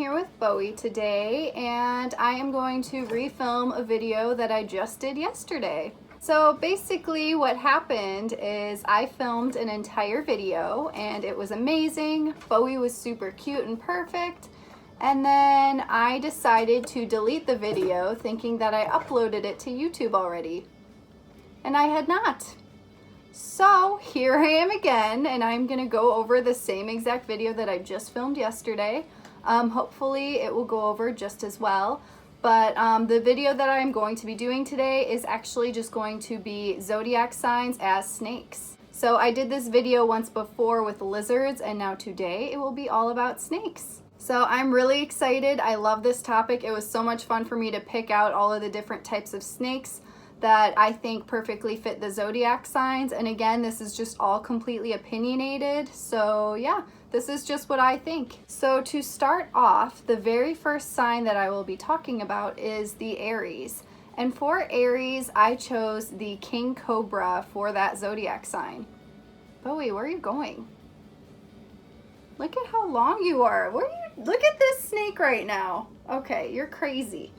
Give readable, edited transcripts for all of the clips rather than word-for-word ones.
here with Bowie today, and I am going to refilm a video that I just did yesterday. So basically what happened is I filmed an entire video and it was amazing. Bowie was super cute and perfect. And then I decided to delete the video thinking that I uploaded it to YouTube already. And I had not. So here I am again, and I'm gonna go over the same exact video that I just filmed yesterday. Hopefully it will go over just as well. But the video that I'm going to be doing today is actually just going to be zodiac signs as snakes. So I did this video once before with lizards, and now today it will be all about snakes. So I'm really excited. I love this topic. It was so much fun for me to pick out all of the different types of snakes that I think perfectly fit the zodiac signs. And again, this is just all completely opinionated. So yeah, this is just what I think. So to start off, the very first sign that I will be talking about is the Aries. And for Aries, I chose the King Cobra for that zodiac sign. Bowie, where are you going? Look at how long you are. Look at this snake right now. Okay, you're crazy.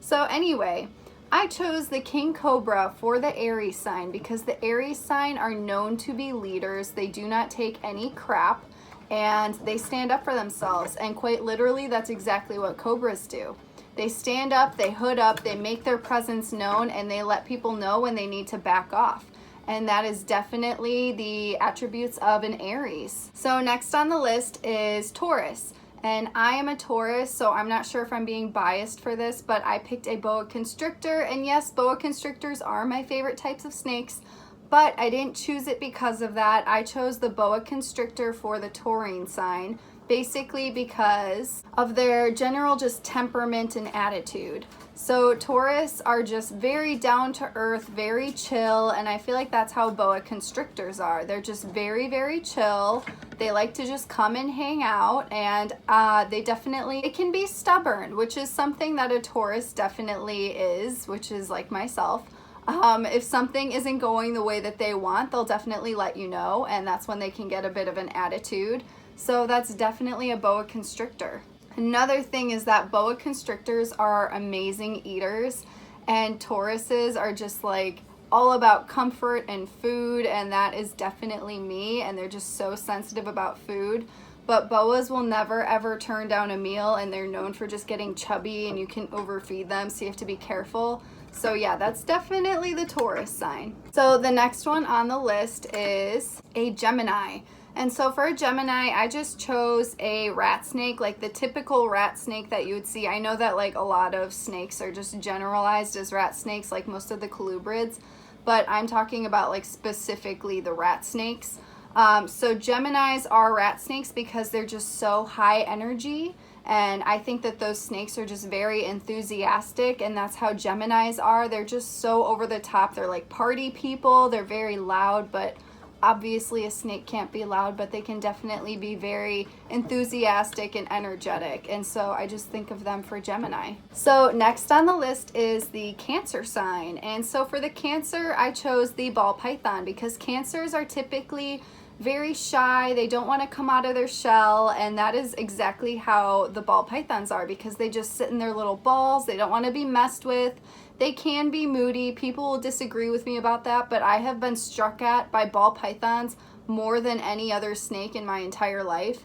So anyway, I chose the King Cobra for the Aries sign because the Aries sign are known to be leaders. They do not take any crap and they stand up for themselves. And quite literally, that's exactly what Cobras do. They stand up, they hood up, they make their presence known, and they let people know when they need to back off. And that is definitely the attributes of an Aries. So next on the list is Taurus. And I am a Taurus, so I'm not sure if I'm being biased for this, but I picked a boa constrictor. And yes, boa constrictors are my favorite types of snakes, but I didn't choose it because of that. I chose the boa constrictor for the Taurine sign, basically because of their general just temperament and attitude. So Taurus are just very down to earth, very chill, and I feel like that's how boa constrictors are. They're just very, very chill. They like to just come and hang out, and it can be stubborn, which is something that a Taurus definitely is, which is like myself. If something isn't going the way that they want, they'll definitely let you know, and that's when they can get a bit of an attitude. So that's definitely a boa constrictor. Another thing is that boa constrictors are amazing eaters, and Tauruses are just like all about comfort and food, and that is definitely me, and they're just so sensitive about food. But boas will never ever turn down a meal, and they're known for just getting chubby, and you can overfeed them, so you have to be careful. So yeah, that's definitely the Taurus sign. So the next one on the list is a Gemini. And so for a Gemini, I just chose a rat snake, like the typical rat snake that you would see. I know that like a lot of snakes are just generalized as rat snakes, like most of the colubrids, but I'm talking about like specifically the rat snakes. So Geminis are rat snakes because they're just so high energy. And I think that those snakes are just very enthusiastic, and that's how Geminis are. They're just so over the top. They're like party people. They're very loud, but obviously a snake can't be loud, but they can definitely be very enthusiastic and energetic. And so I just think of them for Gemini. So next on the list is the Cancer sign. And so for the Cancer, I chose the ball python because Cancers are typically very shy. They don't want to come out of their shell, and that is exactly how the ball pythons are because they just sit in their little balls. They don't want to be messed with. They can be moody. People will disagree with me about that, but I have been struck at by ball pythons more than any other snake in my entire life.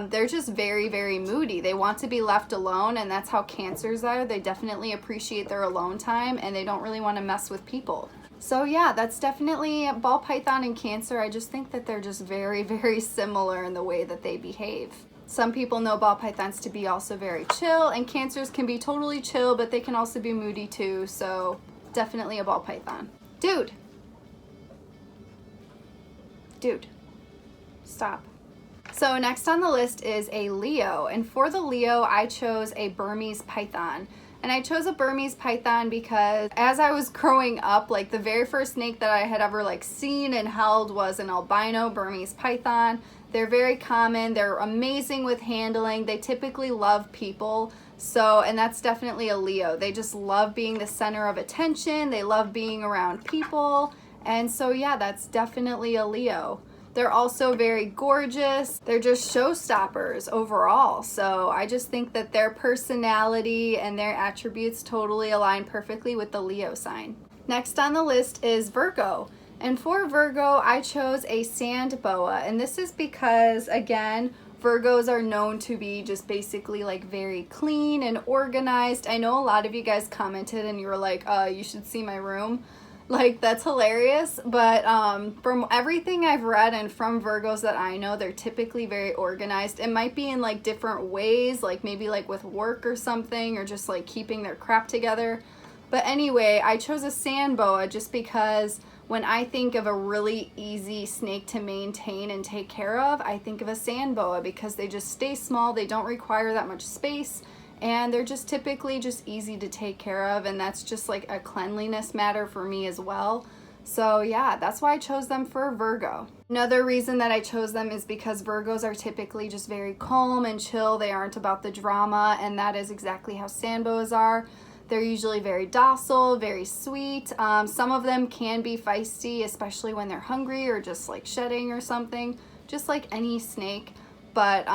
They're just very, very moody. They want to be left alone, and that's how Cancers are. They definitely appreciate their alone time, and they don't really want to mess with people. So yeah, that's definitely ball python and Cancer. I just think that they're just very, very similar in the way that they behave. Some people know ball pythons to be also very chill, and Cancers can be totally chill, but they can also be moody too. So definitely a ball python. Dude, stop. So next on the list is a Leo, and for the Leo, I chose a Burmese Python. And I chose a Burmese Python because as I was growing up, like the very first snake that I had ever like seen and held was an albino Burmese Python. They're very common. They're amazing with handling. They typically love people. So, and that's definitely a Leo. They just love being the center of attention. They love being around people. And so yeah, that's definitely a Leo. They're also very gorgeous. They're just showstoppers overall. So I just think that their personality and their attributes totally align perfectly with the Leo sign. Next on the list is Virgo. And for Virgo, I chose a sand boa. And this is because, again, Virgos are known to be just basically like very clean and organized. I know a lot of you guys commented and you were like, you should see my room. Like, that's hilarious. But from everything I've read and from Virgos that I know, they're typically very organized. It might be in like different ways, like maybe like with work or something, or just like keeping their crap together. But anyway, I chose a sand boa just because when I think of a really easy snake to maintain and take care of, I think of a sand boa because they just stay small, they don't require that much space, and they're just typically just easy to take care of, and that's just like a cleanliness matter for me as well. So yeah, that's why I chose them for Virgo. Another reason that I chose them is because Virgos are typically just very calm and chill. They aren't about the drama, and that is exactly how sand boas are. They're usually very docile, very sweet. Some of them can be feisty, especially when they're hungry or just like shedding or something, just like any snake. But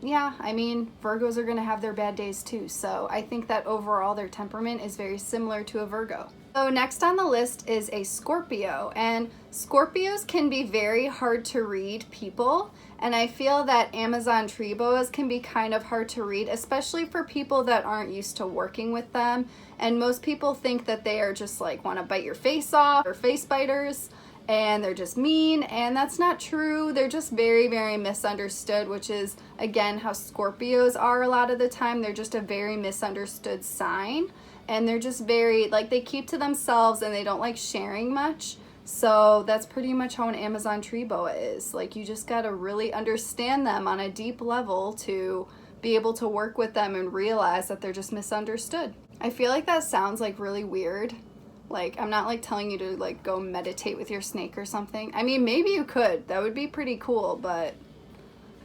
yeah, I mean, Virgos are going to have their bad days too. So I think that overall their temperament is very similar to a Virgo. So next on the list is a Scorpio, and Scorpios can be very hard to read people, and I feel that Amazon tree boas can be kind of hard to read, especially for people that aren't used to working with them. And most people think that they are just like want to bite your face off, or face biters, and they're just mean, and that's not true. They're just very, very misunderstood, which is again how Scorpios are a lot of the time. They're just a very misunderstood sign. And they're just very, like, they keep to themselves and they don't like sharing much. So that's pretty much how an Amazon tree boa is. Like, you just gotta really understand them on a deep level to be able to work with them and realize that they're just misunderstood. I feel like that sounds like really weird. Like, I'm not like telling you to like go meditate with your snake or something. I mean, maybe you could. That would be pretty cool, but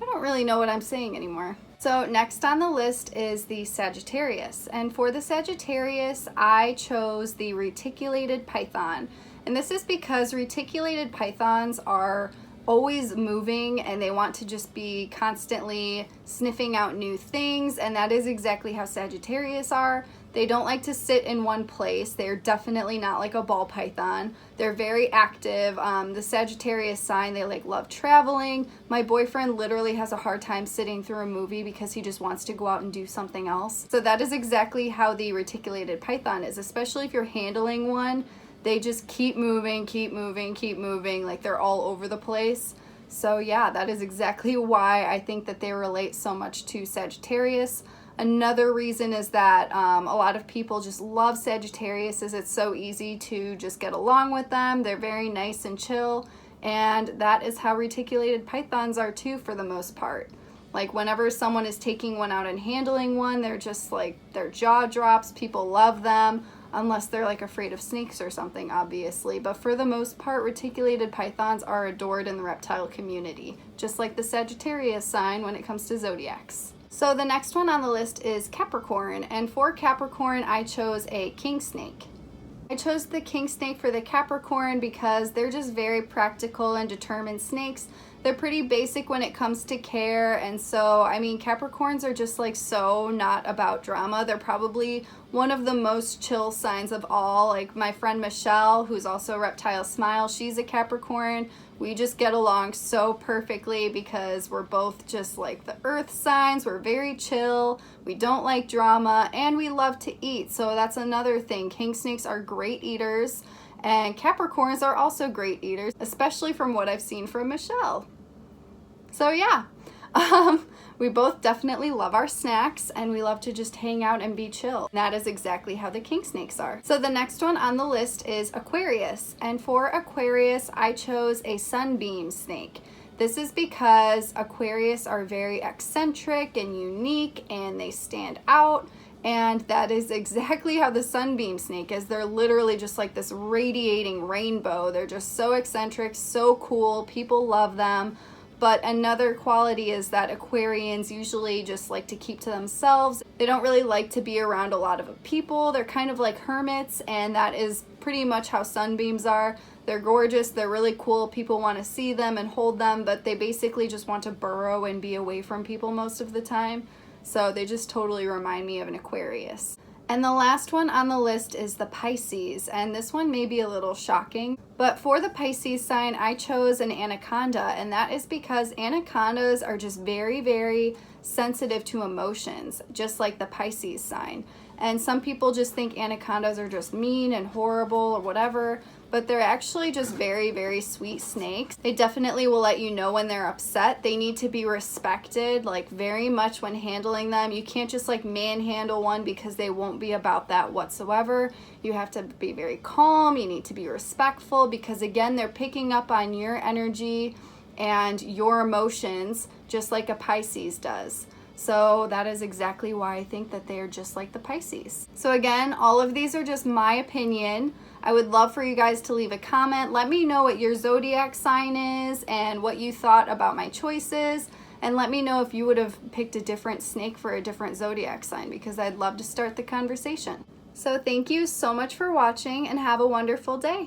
I don't really know what I'm saying anymore. So next on the list is the Sagittarius, and for the Sagittarius I chose the Reticulated Python, and this is because reticulated pythons are always moving and they want to just be constantly sniffing out new things, and that is exactly how Sagittarius are. They don't like to sit in one place. They're definitely not like a ball python. They're very active. The Sagittarius sign, they like love traveling. My boyfriend literally has a hard time sitting through a movie because he just wants to go out and do something else. So that is exactly how the reticulated python is, especially if you're handling one. They just keep moving, keep moving, keep moving, like they're all over the place. So yeah, that is exactly why I think that they relate so much to Sagittarius. Another reason is that a lot of people just love Sagittarius, as it's so easy to just get along with them. They're very nice and chill, and that is how reticulated pythons are too for the most part. Like whenever someone is taking one out and handling one, they're just like, their jaw drops, people love them, unless they're like afraid of snakes or something, obviously. But for the most part, reticulated pythons are adored in the reptile community, just like the Sagittarius sign when it comes to zodiacs. So the next one on the list is Capricorn, and for Capricorn I chose a king snake. I chose the king snake for the Capricorn because they're just very practical and determined snakes. They're pretty basic when it comes to care, and so I mean Capricorns are just like so not about drama. They're probably one of the most chill signs of all. Like my friend Michelle, who's also Reptile Smile, she's a Capricorn. We just get along so perfectly because we're both just like the earth signs. We're very chill, we don't like drama, and we love to eat. So that's another thing. King snakes are great eaters, and Capricorns are also great eaters, especially from what I've seen from Michelle. So yeah, we both definitely love our snacks, and we love to just hang out and be chill. That is exactly how the king snakes are. So the next one on the list is Aquarius, and for Aquarius I chose a Sunbeam snake. This is because Aquarius are very eccentric and unique, and they stand out. And that is exactly how the Sunbeam snake is. They're literally just like this radiating rainbow. They're just so eccentric, so cool. People love them. But another quality is that Aquarians usually just like to keep to themselves. They don't really like to be around a lot of people. They're kind of like hermits, and that is pretty much how Sunbeams are. They're gorgeous, they're really cool, people want to see them and hold them, but they basically just want to burrow and be away from people most of the time. So they just totally remind me of an Aquarius. And the last one on the list is the Pisces, and this one may be a little shocking, but for the Pisces sign, I chose an anaconda, and that is because anacondas are just very, very sensitive to emotions, just like the Pisces sign. And some people just think anacondas are just mean and horrible or whatever, but they're actually just very, very sweet snakes. They definitely will let you know when they're upset. They need to be respected, like very much when handling them. You can't just like manhandle one because they won't be about that whatsoever. You have to be very calm. You need to be respectful because again, they're picking up on your energy and your emotions just like a Pisces does. So that is exactly why I think that they are just like the Pisces. So again, all of these are just my opinion. I would love for you guys to leave a comment. Let me know what your zodiac sign is and what you thought about my choices. And let me know if you would have picked a different snake for a different zodiac sign because I'd love to start the conversation. So thank you so much for watching and have a wonderful day.